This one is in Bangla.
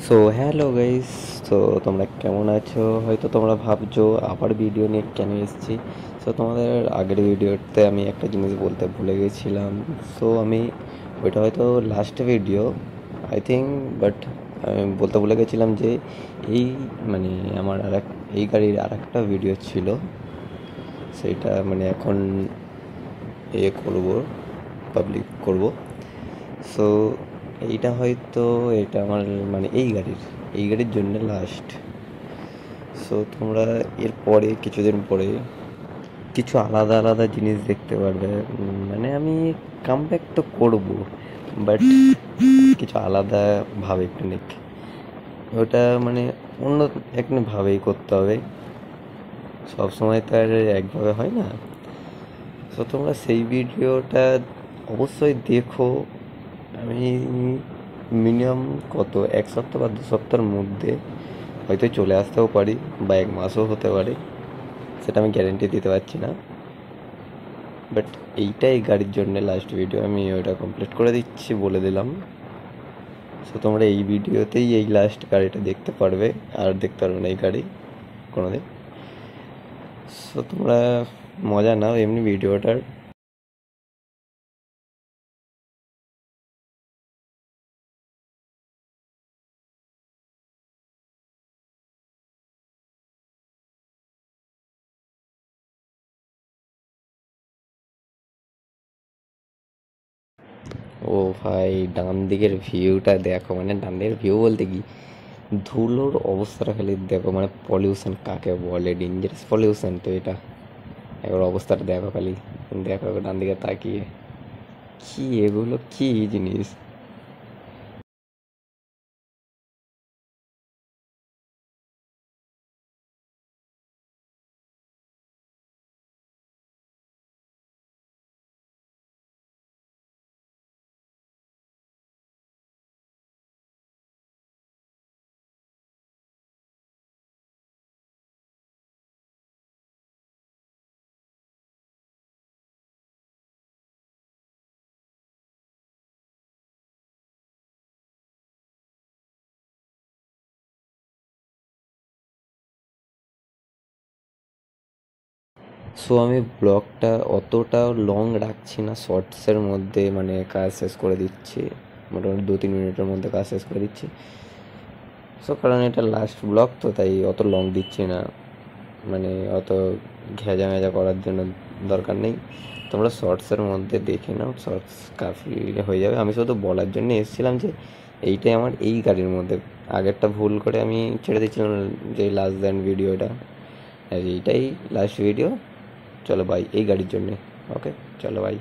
So hello guys. তো তোমরা কেমন আছো? হয়তো তোমরা ভাবছো আবার ভিডিও নিয়ে কেন এসেছি। সো তোমাদের আগের ভিডিওতে আমি একটা জিনিস বলতে ভুলে গেছিলাম। সো আমি ওইটা হয়তো last video I think, but আমি বলতে ভুলে গেছিলাম যে এই মানে আমার এই গাড়ির একটা ভিডিও ছিল, সেইটা এখন করব, পাবলিক করব। সো এইটা হয়তো এটা আমার এই গাড়ির জন্য লাস্ট। সো তোমরা এরপরে কিছুদিন পরে কিছু আলাদা আলাদা জিনিস দেখতে পারবে। আমি কামব্যাক তো করব, বাট কিছু আলাদা ভাবে একটু ওটা অন্য একটু ভাবেই করতে হবে, সব সময় তো আর একভাবে হয় না। তো তোমরা সেই ভিডিওটা অবশ্যই দেখো। আমি মিনিমাম এক সপ্তাহ বা 2 সপ্তাহের মধ্যে হয়তো চলে আসতেও পারি, বা 1 মাসও হতে পারে, সেটা আমি গ্যারেন্টি দিতে পারছি না। বাট এইটাই গাড়ির জন্য লাস্ট ভিডিও, আমি ওইটা কমপ্লিট করে দিচ্ছি, বলে দিলাম। সো তোমরা এই ভিডিওতেই এই লাস্ট গাড়িটা দেখতে পারবে, আর দেখতে পারবে না এই গাড়ি কোনোদিন। সো তোমরা মজা নাও এমনি ভিডিওটার। ও ভাই, ডান দিকের ভিউটা দেখো, ডান দিকের ভিউ বলতে কি, ধুলোর অবস্থাটা খালি দেখো, পলিউশন কাকে বলে, ডেঞ্জারাস পলিউশন তো এটা। এবার অবস্থাটা দেখো খালি, দেখো ডান দিকে তাকিয়ে, কি এগুলো কি জিনিস। সো আমি ব্লগটা অতটা লং রাখছি না, শর্টসের মধ্যে কাজ শেষ করে দিচ্ছি, মোটামুটি 2-3 মিনিটের মধ্যে কাজ শেষ করে দিচ্ছি। সো কারণ এটা লাস্ট ব্লগ তো, তাই অত লং দিচ্ছি না, অত ঘেঁজা মেজা করার জন্য দরকার নেই। তোমরা শর্টসের মধ্যে দেখে নাও, শর্টস কাফি হয়ে যাবে। আমি শুধু বলার জন্য এসেছিলাম যে এইটাই আমার এই গাড়ির মধ্যে, আগেরটা ভুল করে আমি ছেড়ে দিচ্ছিলাম যে লাস্ট দেন ভিডিওটা, আর এইটাই লাস্ট ভিডিও। চলো বাই, এই গাড়ির জন্যে। ওকে, চলো বাই।